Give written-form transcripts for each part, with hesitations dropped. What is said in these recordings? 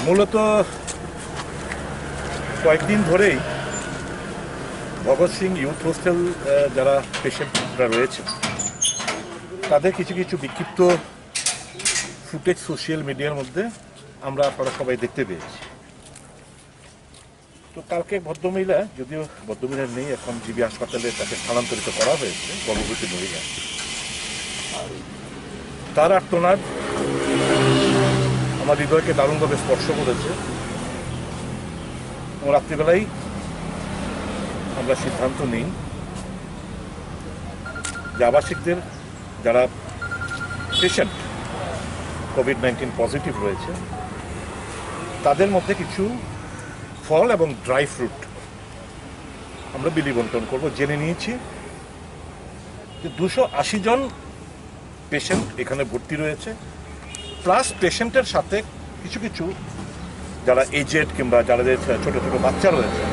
মূলত কয়েকদিন ধরেই ভগৎ সিং ইউথ হোস্টেল যারা পেশেন্টরা রয়েছে তাদের কিছু কিছু বিক্ষিপ্ত ফুটেজ সোশ্যাল মিডিয়ার মধ্যে আপনারা সবাই দেখতে পেয়েছি। তো কালকে ভদ্রমহিলা, যদিও ভদ্রমহিলা নেই, এখন জিবি হাসপাতালে তাকে স্থানান্তরিত করা হয়েছে, গর্ভবতী মহিলা। তার আর্তনাদ আমার হৃদয়কে দারুণভাবে স্পর্শ করেছে এবং রাত্রিবেলায় আমরা সিদ্ধান্ত নিই যে আবাসিকদের যারা পেশেন্ট কোভিড-19 পজিটিভ রয়েছে তাদের মধ্যে কিছু ফল এবং ড্রাই ফ্রুট আমরা বিলি বন্টন করবো। জেনে নিয়েছি যে 280 জন পেশেন্ট এখানে ভর্তি রয়েছে, প্লাস পেশেন্টের সাথে কিছু কিছু যারা এজেড কিংবা যাদের ছোট ছোট বাচ্চা রয়েছে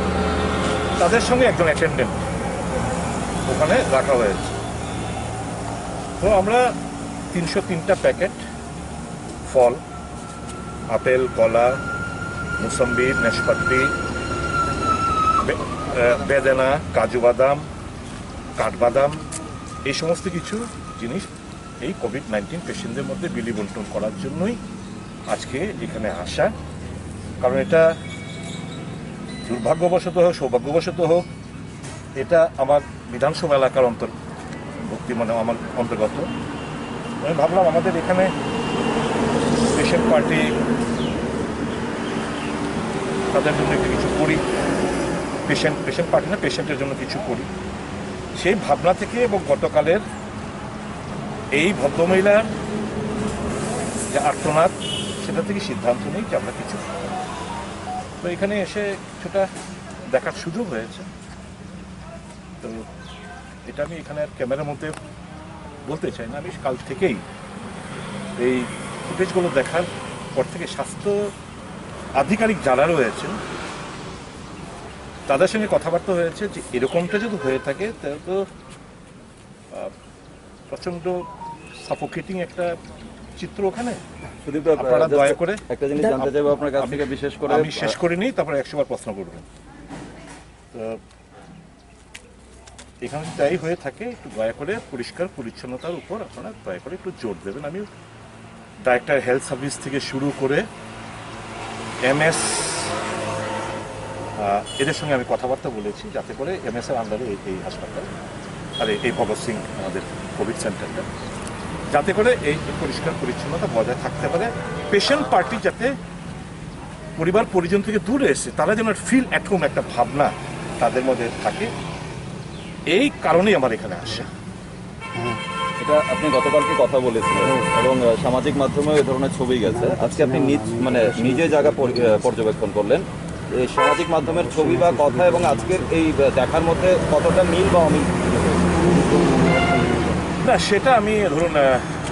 তাদের সঙ্গে একজন অ্যাটেন্ডেন্ট ওখানে রাখা হয়েছে। তো আমরা 303টা প্যাকেট ফল, আপেল, কলা, মুসম্বি, নাশপাতি, বেদানা, কাজু বাদাম, কাঠবাদাম, এই সমস্ত কিছু জিনিস এই কোভিড-19 পেশেন্টদের মধ্যে বিলি বন্টন করার জন্যই আজকে এখানে আসা। কারণ এটা দুর্ভাগ্যবশত হোক, সৌভাগ্যবশত হোক, এটা আমার বিধানসভা এলাকার অন্তর্ভুক্তি, মানে আমার অন্তর্গত। আমি ভাবলাম আমাদের এখানে পেশেন্ট পার্টি, তাদের জন্য একটু কিছু করি, পেশেন্ট পার্টি না, পেশেন্টের জন্য কিছু করি, সেই ভাবনা থেকে এবং গতকালের এই ভদ্রমহিলার যে আর্তনাদ সেটা থেকে সিদ্ধান্ত নেই যে আমরা কিছু। তো এখানে এসে কিছুটা দেখার সুযোগ হয়েছে। তো এটা আমি এখানে ক্যামেরার মধ্যে বলতে চাই না। আমি কাল থেকেই এই ফুটেজগুলো দেখার পর থেকে স্বাস্থ্য আধিকারিক যারা রয়েছেন তাদের সঙ্গে কথাবার্তা হয়েছে যে এরকমটা যদি হয়ে থাকে তাহলে তো প্রচণ্ড সাফোকেটিং একটা চিত্র ওখানে। আপনারা দয়া করে একটা জিনিস জানতে চাইবো আপনার কাছ থেকে, বিশেষ করে আমি শেষ করে নিই, তারপরে 100 বার প্রশ্ন করবেন। তো এখানে তাই হয়ে থাকে, একটু দয়া করে পরিষ্কার পরিচ্ছন্নতার উপর আপনারা দয়া করে একটু জোর দেবেন। আমি ডাইরেক্টর হেলথ সার্ভিস থেকে শুরু করে MS এদের সঙ্গে আমি কথাবার্তা বলেছি যাতে করে MS এর আন্ডারে এই হাসপাতাল আর এই ভগৎ সিং আমাদের কোভিড সেন্টারটা যাতে করে এই পরিষ্কার পরিচ্ছন্নতা বজায় থাকতে পারে। পেশেন্ট পার্টি যাতে পরিবার পরিজন থেকে দূরে এসে তারা যেন ফিল অ্যাট হোম একটা ভাবনা তাদের মধ্যে থাকে, এই কারণেই আমার এখানে আসা। এটা আপনি গতকালকে কথা বলেছিলেন এবং সামাজিক মাধ্যমে এই ধরনের ছবি গেছে। আজকে আপনি নিজে জায়গা পর্যবেক্ষণ করলেন, এই সামাজিক মাধ্যমের ছবি বা কথা এবং আজকের এই দেখার মধ্যে কতটা মিল বা অমিল? না, সেটা আমি ধরুন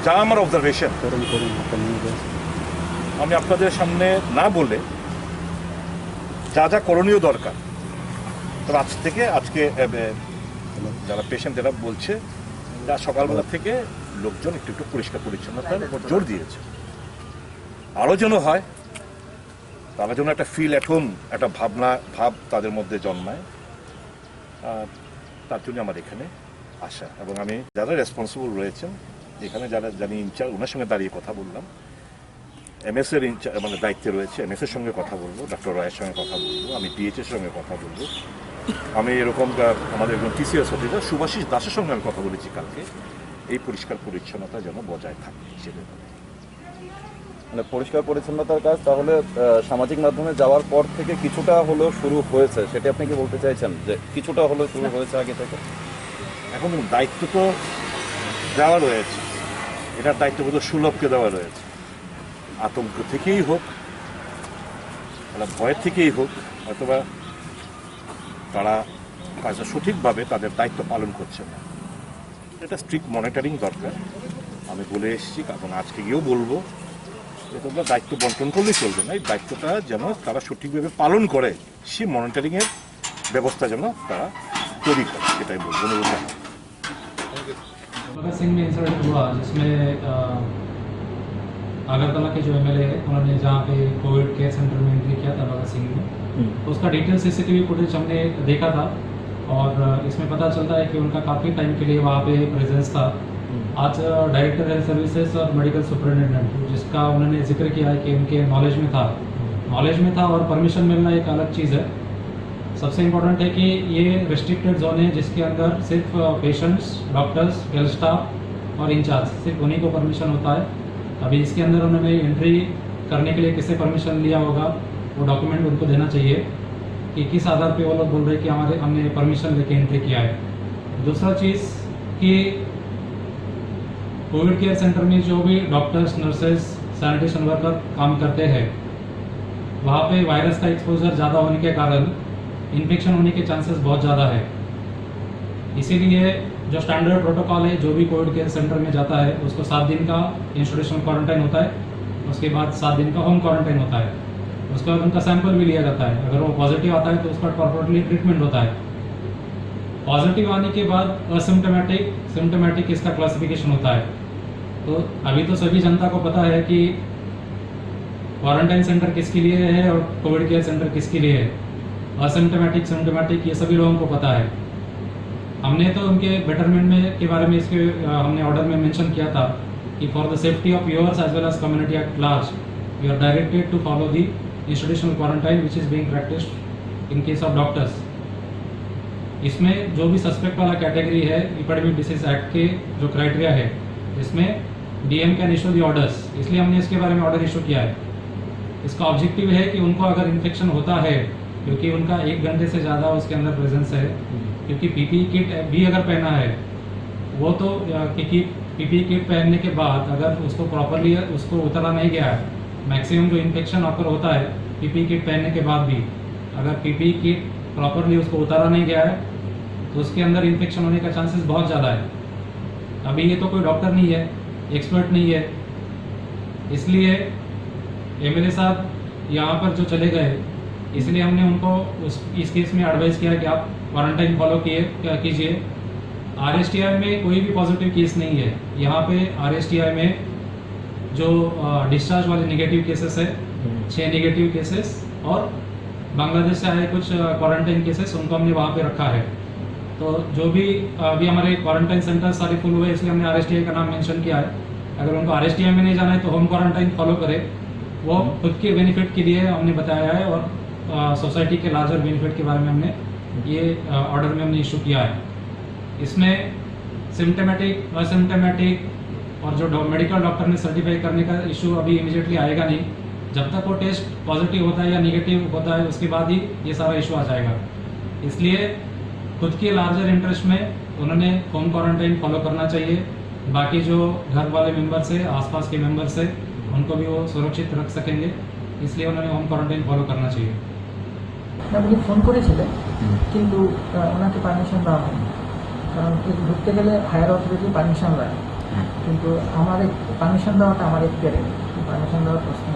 যা আমার অবজারভেশন আমি আপনাদের সামনে না বলে যা যা করণীয় দরকার, তবে আজ থেকে আজকে যারা পেশেন্ট যারা বলছে যা সকালবেলা থেকে লোকজন একটু একটু পরিষ্কার পরিচ্ছন্নতার উপর জোর দিয়েছে, আরও যেন হয়, তারা যেন একটা ফিল অ্যাট হোম একটা ভাব তাদের মধ্যে জন্মায়, তার জন্য আমার এখানে আসা। এবং আমি যারা রেসপন্সিবল রয়েছেন এখানে যারা জানি ইনচার্জ, ওনার সঙ্গে দাঁড়িয়ে কথা বললাম। MS এর মানে দায়িত্বে রয়েছে, MS এর সঙ্গে কথা বলবো, ডক্টর রায়ের সঙ্গে কথা বলবো, আমি DH এর সঙ্গে কথা বলবো, আমি এরকম আমাদের একজন TCS অফিসার সুভাষিস দাসের সঙ্গে আমি কথা বলেছি কালকে, এই পরিষ্কার পরিচ্ছন্নতা যেন বজায় থাকে হিসেবে। মানে পরিষ্কার পরিচ্ছন্নতার কাজ তাহলে সামাজিক মাধ্যমে যাওয়ার পর থেকে কিছুটা হলেও শুরু হয়েছে, সেটা আপনি কি বলতে চাইছেন যে কিছুটা হলেও শুরু হয়েছে আগে থেকে? এখন দায়িত্ব তো দেওয়া রয়েছে, এটার দায়িত্ববোধ সুলভকে দেওয়া রয়েছে। আতঙ্ক থেকেই হোক, ভয়ের থেকেই হোক, অথবা তারা কাজটা সঠিকভাবে তাদের দায়িত্ব পালন করছে না, এটা স্ট্রিক্ট মনিটরিং দরকার। আমি বলে এসেছি এবং আজকে গিয়েও বলবো যে তোমরা দায়িত্ব বন্টন করলেই চলবে না, এই দায়িত্বটা যেন তারা সঠিকভাবে পালন করে, সেই মনিটরিংয়ের ব্যবস্থা যেন তারা তৈরি করে, সেটাই বলবো। অনুরোধ भगत सिंह में इंसिडेंट हुआ जिसमें अगरतला के जो MLA है उन्होंने जहाँ पे कोविड केयर सेंटर तो उसका डिटेल सीसीटीवी फुटेज हमने देखा था और इसमें पता चलता है कि उनका काफ़ी टाइम के लिए वहाँ पे प्रेजेंस था। आज डायरेक्टर हेल्थ सर्विसेज और मेडिकल सुपरिटेंडेंट जिसका उन्होंने जिक्र किया है कि उनके नॉलेज में था और परमिशन मिलना एक अलग चीज़ है। सबसे इम्पोर्टेंट है कि ये रिस्ट्रिक्टेड जोन है जिसके अंदर सिर्फ पेशेंट्स, डॉक्टर्स, हेल्थ स्टाफ और इंचार्ज सिर्फ उन्हीं को परमिशन होता है। अभी इसके अंदर उन्होंने एंट्री करने के लिए किससे परमिशन लिया होगा वो डॉक्यूमेंट उनको देना चाहिए कि किस आधार पे वो लोग बोल रहे हैं कि हमने परमिशन लेके एंट्री किया है। दूसरा चीज़ कि कोविड केयर सेंटर में जो भी डॉक्टर्स, नर्सेज, सैनिटेशन वर्कर काम करते हैं वहाँ पे वायरस का एक्सपोजर ज़्यादा होने के कारण इन्फेक्शन होने के चांसेस बहुत ज़्यादा है। इसीलिए जो स्टैंडर्ड प्रोटोकॉल है, जो भी कोविड केयर सेंटर में जाता है उसको 7 दिन का इंस्टीट्यूशनल क्वारंटाइन होता है, उसके बाद 7 दिन का होम क्वारंटाइन होता है। उसके बाद उनका सैंपल भी लिया जाता है। अगर वो पॉजिटिव आता है तो उसका प्रॉपरली ट्रीटमेंट होता है। पॉजिटिव आने के बाद असिम्टोमेटिक, सिम्टोमेटिक इसका क्लासिफिकेशन होता है। तो अभी तो सभी जनता को पता है कि क्वारंटाइन सेंटर किसके लिए है और कोविड केयर सेंटर किसके लिए है। असिम्टोमेटिक, सिम्टोमेटिक ये सभी लोगों को पता है। हमने तो उनके बेटरमेंट में के बारे में इसके हमने ऑर्डर में मेंशन किया था कि for the safety of yours as well as community at large you are directed to follow the institutional quarantine which is being practised in case of doctors. इसमें जो भी सस्पेक्ट वाला कैटेगरी है epidemic disease act के जो criteria है इसमें DM can issue the orders, इसलिए हमने इसके बारे में ऑर्डर इशू किया है। इसका ऑब्जेक्टिव है कि उनको अगर इन्फेक्शन होता है क्योंकि उनका 1 घंटे से ज़्यादा उसके अंदर प्रेजेंस है, क्योंकि पीपीई किट भी अगर पहना है वो तो पीपीई किट पहनने के बाद अगर उसको प्रॉपरली उसको उतरा नहीं गया है, मैक्सिमम जो इन्फेक्शन ऑकर होता है पीपीई किट पहनने के बाद भी अगर पीपीई किट प्रॉपरली उसको उतारा नहीं गया है तो उसके अंदर इन्फेक्शन होने का चांसेस बहुत ज़्यादा है। अभी ये तो कोई डॉक्टर नहीं है, एक्सपर्ट नहीं है, इसलिए एमएलए साहब यहाँ पर जो चले गए इसलिए हमने उनको इस केस में एडवाइस किया कि आप क्वारंटाइन फॉलो कीजिए। आरएसटीआई में कोई भी पॉजिटिव केस नहीं है। यहाँ पे आरएसटीआई में जो डिस्चार्ज वाले नेगेटिव केसेस है 6 नेगेटिव केसेस और बांग्लादेश से आए कुछ क्वारंटाइन केसेस उनको हमने वहाँ पे रखा है। तो जो भी अभी हमारे क्वारंटाइन सेंटर सारे फुल हुए इसलिए हमने आरएसटीआई का नाम मेंशन किया है। अगर उनको आरएसटीआई में नहीं जाना है तो होम क्वारंटाइन फॉलो करें, वो खुद के बेनिफिट के लिए हमने बताया है और सोसाइटी के लार्जर बेनिफिट के बारे में हमने ये ऑर्डर में हमने इशू किया है। इसमें सिम्टोमेटिक, असिम्टोमेटिक और जो मेडिकल डॉक्टर ने सर्टिफाई करने का इशू अभी इमीडिएटली आएगा नहीं। जब तक वो टेस्ट पॉजिटिव होता है या निगेटिव होता है उसके बाद ही ये सारा इशू आ जाएगा। इसलिए खुद के लार्जर इंटरेस्ट में उन्होंने होम क्वारंटाइन फॉलो करना चाहिए। बाकी जो घर वाले मेंबर्स है, आसपास के मेंबर्स है, उनको भी वो सुरक्षित रख सकेंगे, इसलिए उन्होंने होम क्वारंटाइन फॉलो करना चाहिए। উনি ফোন করেছিলেন কিন্তু ওনাকে পারমিশন দেওয়া হয়নি, কারণ ঢুকতে গেলে হায়ার অথরিটি পারমিশন দেয়, কিন্তু আমার পারমিশন দেওয়াটা আমার এখতিয়ারে নেই, পারমিশন দেওয়ার প্রশ্ন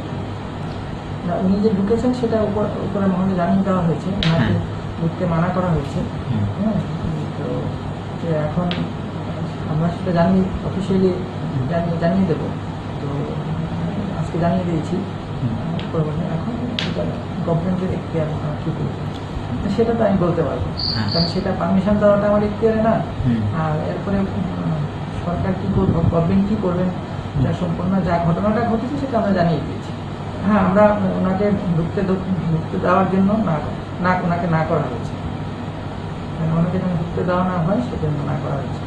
না। উনি যে ঢুকেছেন সেটা উপরে মহলে জানিয়ে দেওয়া হয়েছে, ওনাকে ঢুকতে মানা করা হয়েছে। হ্যাঁ, তো এখন আমরা সেটা জানিয়ে অফিসিয়ালি জানিয়ে দেবো। তো আজকে জানিয়ে দিয়েছি, এখন গভর্নমেন্টের এখতিয়ার কী করবে সেটা তো আমি বলতে পারবো, কারণ সেটা পারমিশন দেওয়াটা আমার এখতিয়ারে না। আর এরপরে সরকার কী করবে, গভর্নমেন্ট কী করবেন, যা সম্পূর্ণ যা ঘটনাটা ঘটেছে সেটা আমরা জানিয়ে দিয়েছি। হ্যাঁ, আমরা ওনাকে ঢুকতে দেওয়ার জন্য ওনাকে না করা হয়েছে, ওনাকে যেন ঢুকতে দেওয়া না হয় সেজন্য না করা হয়েছে।